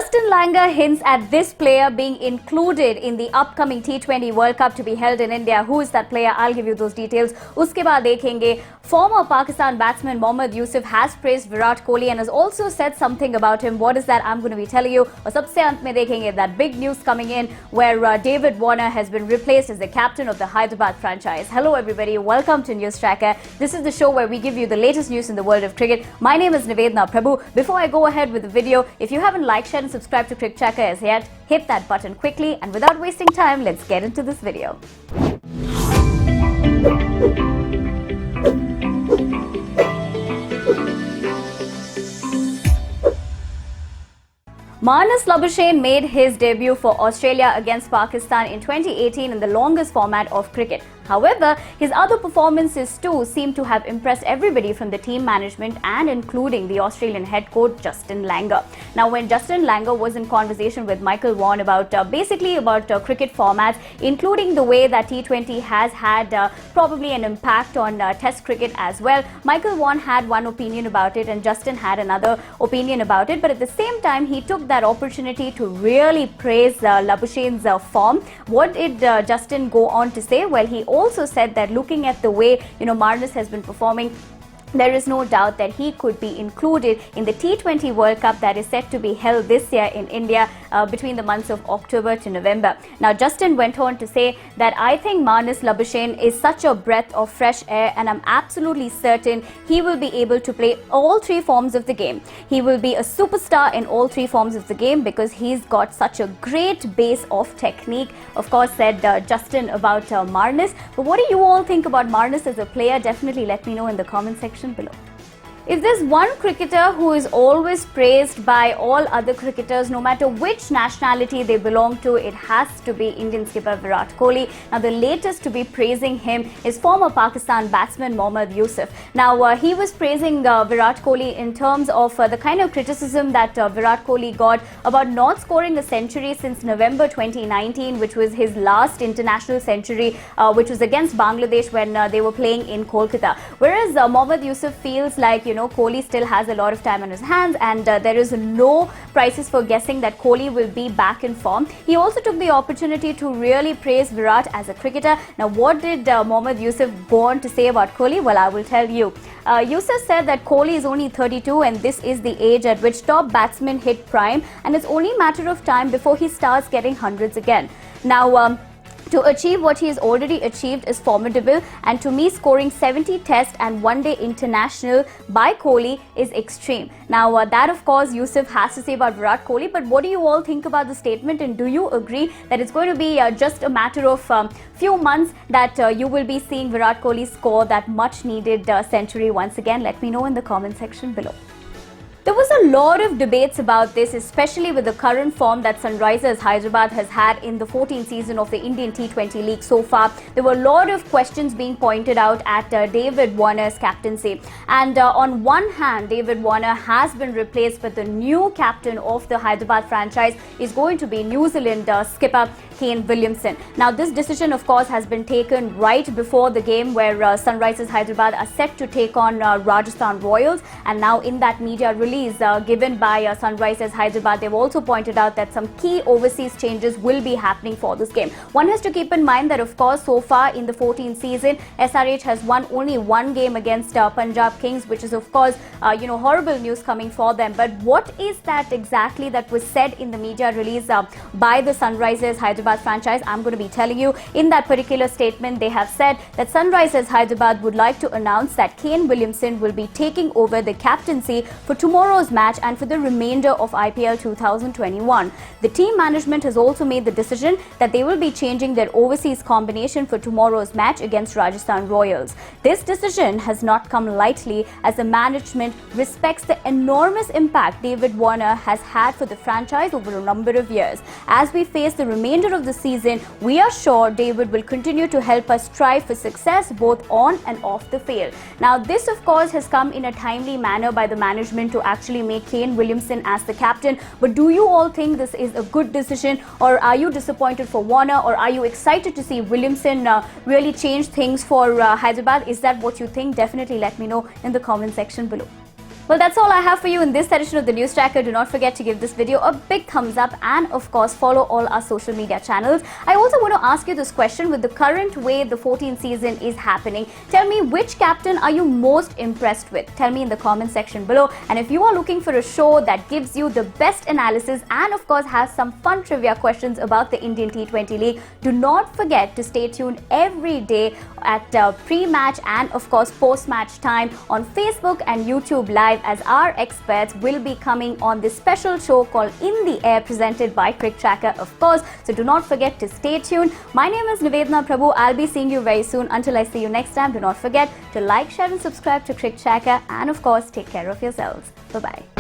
Justin Langer hints at this player being included in the upcoming T20 World Cup to be held in India. Who is that player? I'll give you those details. Uske baad dekhenge. Former Pakistan batsman Mohammad Yusuf has praised Virat Kohli and has also said something about him. What is that? I'm going to be telling you. Aur sabse ant mein dekhenge that big news coming in where David Warner has been replaced as the captain of the Hyderabad franchise. Hello everybody. Welcome to News Tracker. This is the show where we give you the latest news in the world of cricket. My name is Nivedna Prabhu. Before I go ahead with the video, if you haven't liked, shared and subscribed to Cricket Tracker as yet, hit that button quickly, and without wasting time, let's get into this video. Marnus Labuschagne made his debut for Australia against Pakistan in 2018 in the longest format of cricket. However, his other performances too seem to have impressed everybody from the team management and including the Australian head coach Justin Langer. Now, when Justin Langer was in conversation with Michael Vaughan about cricket formats, including the way that T20 has had probably an impact on Test cricket as well, Michael Vaughan had one opinion about it and Justin had another opinion about it. But at the same time, he took that opportunity to really praise Labuschagne's form. What did Justin go on to say? Well, he also said that looking at the way Marnus has been performing, there is no doubt that he could be included in the T20 World Cup that is set to be held this year in India between the months of October to November. Now, Justin went on to say that I think Marnus Labuschagne is such a breath of fresh air and I'm absolutely certain he will be able to play all three forms of the game. He will be a superstar in all three forms of the game because he's got such a great base of technique, of course, said Justin about Marnus. But what do you all think about Marnus as a player? Definitely let me know in the comment section below. If there's one cricketer who is always praised by all other cricketers, no matter which nationality they belong to, it has to be Indian skipper Virat Kohli. Now, the latest to be praising him is former Pakistan batsman Mohammad Yusuf. Now, he was praising Virat Kohli in terms of the kind of criticism that Virat Kohli got about not scoring a century since November 2019, which was his last international century, which was against Bangladesh when they were playing in Kolkata. Whereas Mohammad Yusuf feels like, Kohli still has a lot of time on his hands and there is no prices for guessing that Kohli will be back in form. He also took the opportunity to really praise Virat as a cricketer. Now, what did Mohammad Yusuf go on to say about Kohli? Well, I will tell you. Yusuf said that Kohli is only 32 and this is the age at which top batsmen hit prime and it's only a matter of time before he starts getting hundreds again. Now, to achieve what he has already achieved is formidable, and to me, scoring 70 Test and one-day international by Kohli is extreme. Now, that of course Yusuf has to say about Virat Kohli, but what do you all think about the statement, and do you agree that it's going to be just a matter of few months that you will be seeing Virat Kohli score that much-needed century once again? Let me know in the comment section below. There was a lot of debates about this, especially with the current form that Sunrisers Hyderabad has had in the 14th season of the Indian T20 League so far. There were a lot of questions being pointed out at David Warner's captaincy. And on one hand, David Warner has been replaced, but the new captain of the Hyderabad franchise is going to be New Zealand skipper Kane Williamson. Now, this decision, of course, has been taken right before the game where Sunrisers Hyderabad are set to take on Rajasthan Royals. And now in that media release given by Sunrisers Hyderabad, they've also pointed out that some key overseas changes will be happening for this game. One has to keep in mind that, of course, so far in the 14th season, SRH has won only one game against Punjab Kings, which is, of course, horrible news coming for them. But what is that exactly that was said in the media release by the Sunrisers Hyderabad franchise? I'm going to be telling you. In that particular statement, they have said that Sunrisers Hyderabad would like to announce that Kane Williamson will be taking over the captaincy for tomorrow's match and for the remainder of IPL 2021. The team management has also made the decision that they will be changing their overseas combination for tomorrow's match against Rajasthan Royals. This decision has not come lightly as the management respects the enormous impact David Warner has had for the franchise over a number of years. As we face the remainder of the season, we are sure David will continue to help us strive for success both on and off the field. Now, this of course has come in a timely manner by the management to actually make Kane Williamson as the captain. But do you all think this is a good decision, or are you disappointed for Warner, or are you excited to see Williamson really change things for Hyderabad? Is that what you think? Definitely let me know in the comment section below. Well, that's all I have for you in this edition of the News Tracker. Do not forget to give this video a big thumbs up and of course follow all our social media channels. I also want to ask you this question: with the current way the 14th season is happening, tell me, which captain are you most impressed with? Tell me in the comment section below. And if you are looking for a show that gives you the best analysis and of course has some fun trivia questions about the Indian T20 League, do not forget to stay tuned every day at pre-match and of course post-match time on Facebook and YouTube Live, as our experts will be coming on this special show called In the Air, presented by Cricket Tracker, of course. So do not forget to stay tuned. My name is Nivedana Prabhu. I'll be seeing you very soon. Until I see you next time, do not forget to like, share and subscribe to Cricket Tracker, and of course take care of yourselves. Bye-bye.